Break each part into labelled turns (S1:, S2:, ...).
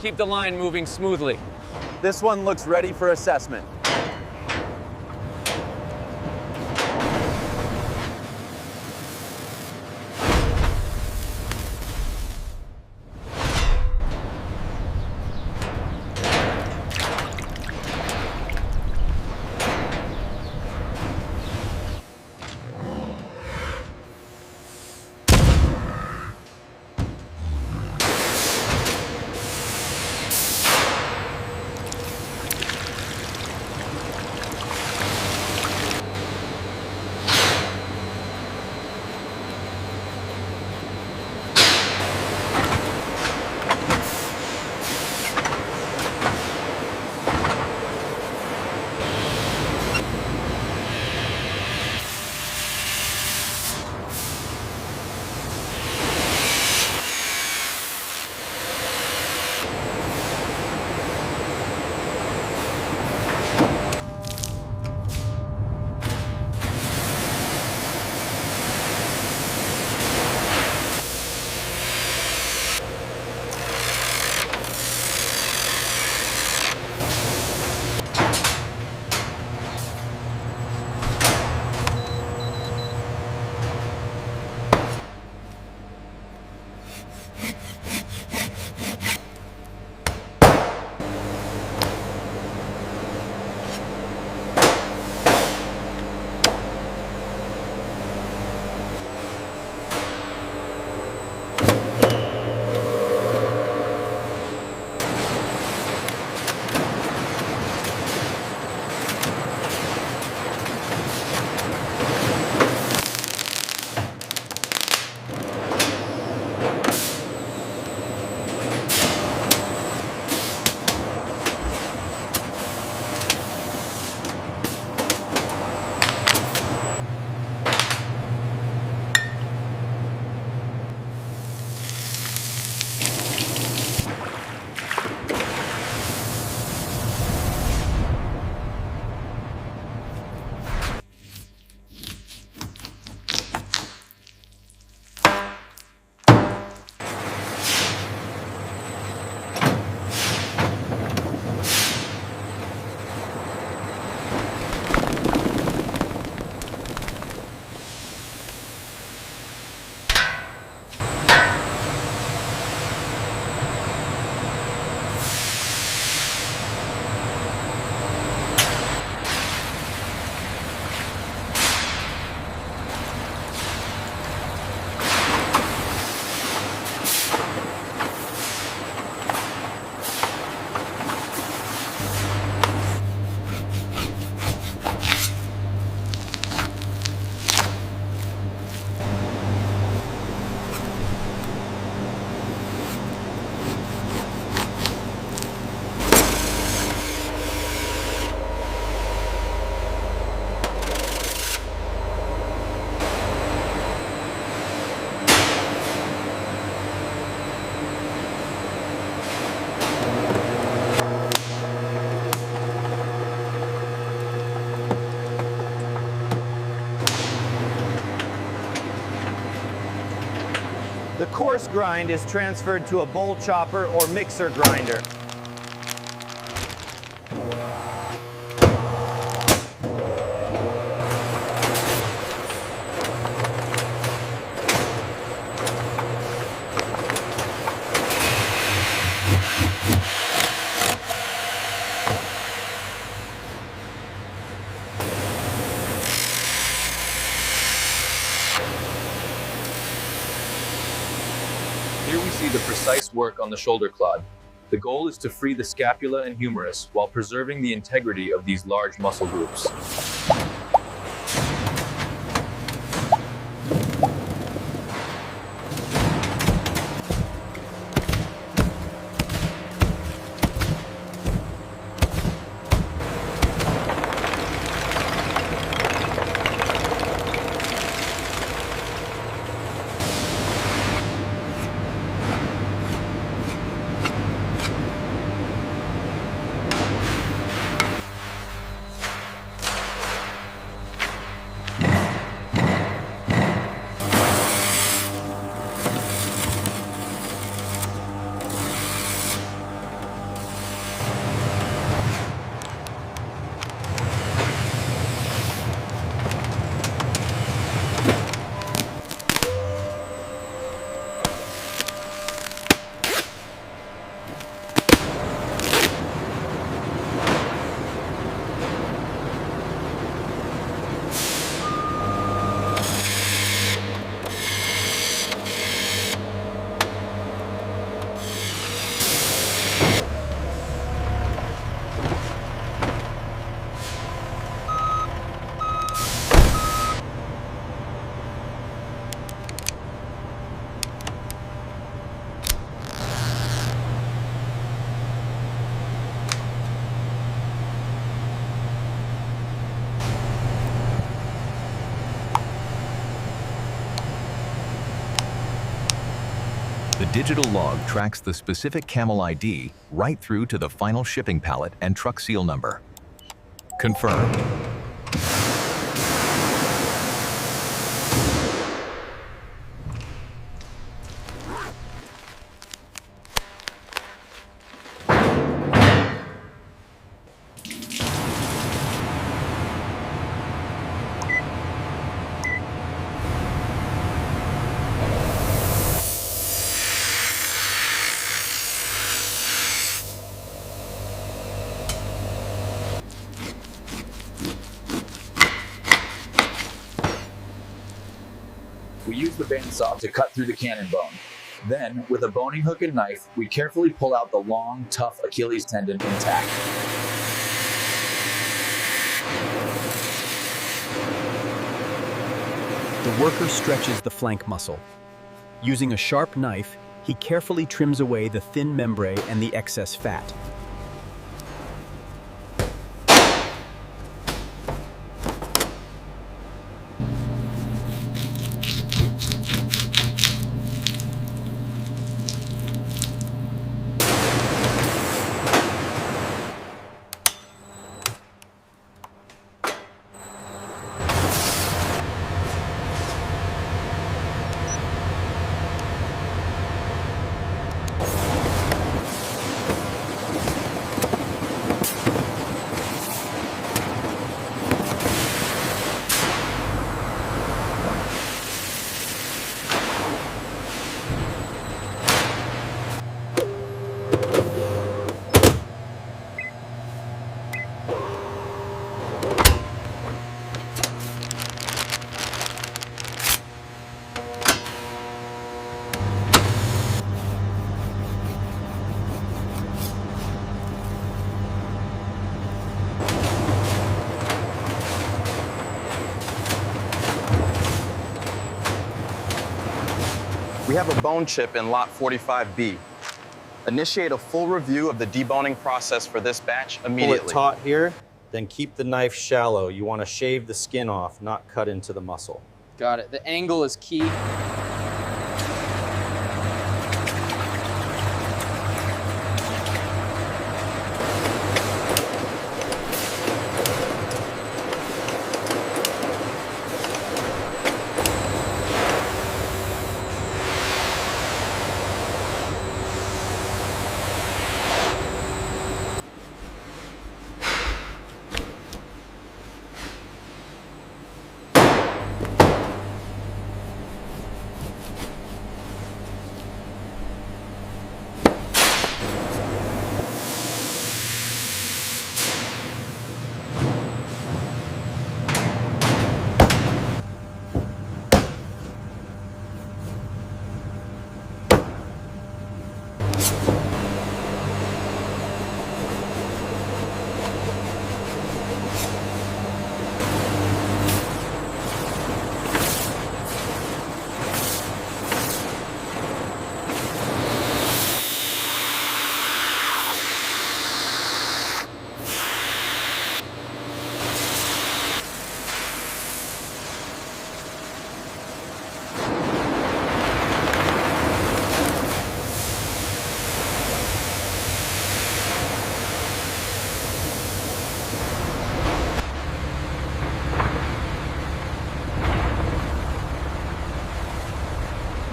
S1: Keep the line moving smoothly.
S2: This one looks ready for assessment. The coarse grind is transferred to a bowl chopper or mixer grinder.
S1: Here we see the precise work on the shoulder clod. The goal is to free the scapula and humerus while preserving the integrity of these large muscle groups.
S3: The digital log tracks the specific Camel ID right through to the final shipping pallet and truck seal number. Confirmed.
S1: We use the bandsaw to cut through the cannon bone. Then, with a boning hook and knife, we carefully pull out the long, tough Achilles tendon intact.
S4: The worker stretches the flank muscle. Using a sharp knife, he carefully trims away the thin membrane and the excess fat.
S5: We have a bone chip in lot 45B. Initiate a full review of the deboning process for this batch immediately.
S2: Pull it taut here, then keep the knife shallow. You want to shave the skin off, not cut into the muscle.
S6: Got it. The angle is key.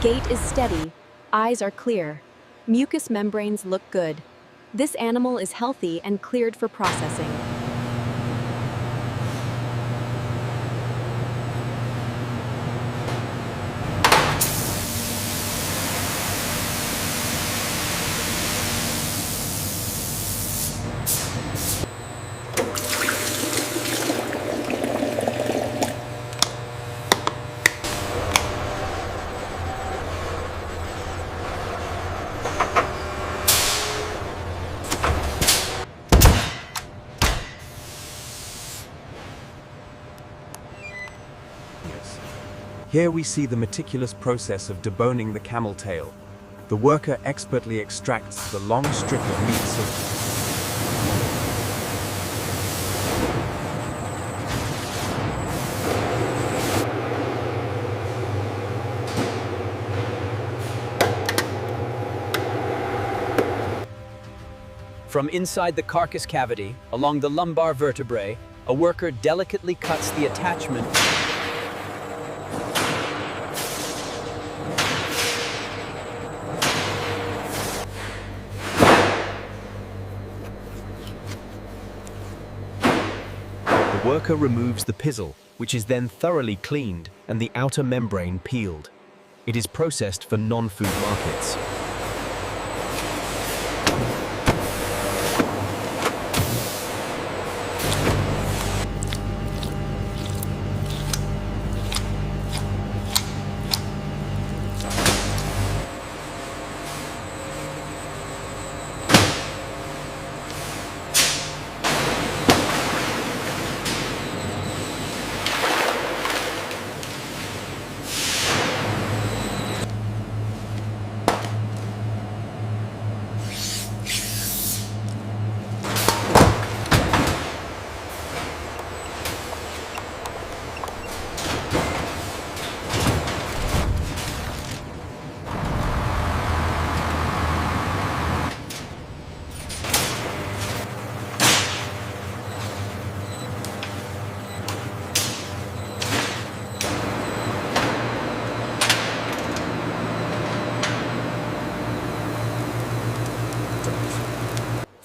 S7: Gait is steady, eyes are clear, mucous membranes look good. This animal is healthy and cleared for processing.
S4: Here we see the meticulous process of deboning the camel tail. The worker expertly extracts the long strip of meat From inside the carcass cavity, along the lumbar vertebrae, a worker delicately cuts the attachment. The worker removes the pizzle, which is then thoroughly cleaned and the outer membrane peeled. It is processed for non-food markets.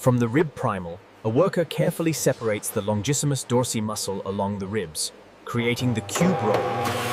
S4: From the rib primal, a worker carefully separates the longissimus dorsi muscle along the ribs, creating the cube roll.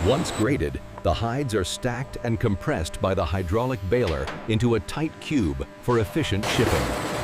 S3: Once graded, the hides are stacked and compressed by the hydraulic baler into a tight cube for efficient shipping.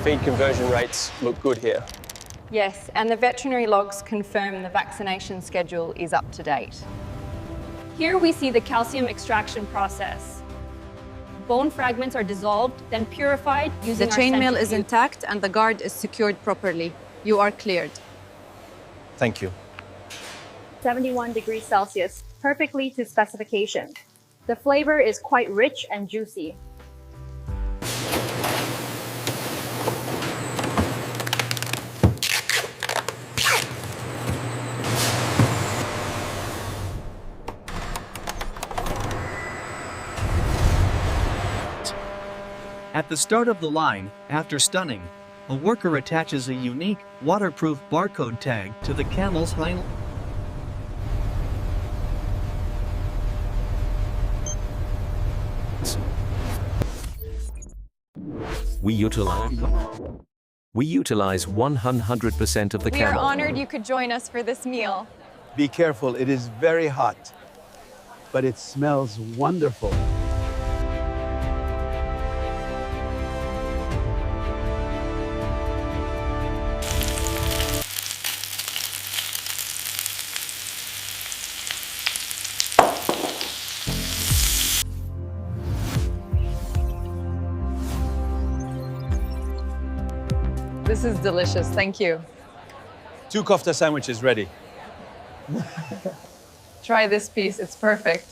S8: Feed conversion rates look good here.
S9: Yes, and the veterinary logs confirm the vaccination schedule is up to date.
S10: Here we see the calcium extraction process. Bone fragments are dissolved, then purified using
S9: The
S10: our
S9: chainmail is
S10: centrifuge.
S9: intact and the guard is secured properly. You are cleared.
S8: Thank you.
S10: 71 degrees Celsius, perfectly to specification. The flavor is quite rich and juicy.
S11: At the start of the line, after stunning, a worker attaches a unique, waterproof barcode tag to the camel's hind.
S3: We utilize 100% of the
S9: We are
S3: camel.
S9: honored you could join us for this meal.
S12: Be careful, it is very hot, but it smells wonderful.
S9: This is delicious, thank you.
S12: 2 kofta sandwiches ready.
S9: Try this piece, it's perfect.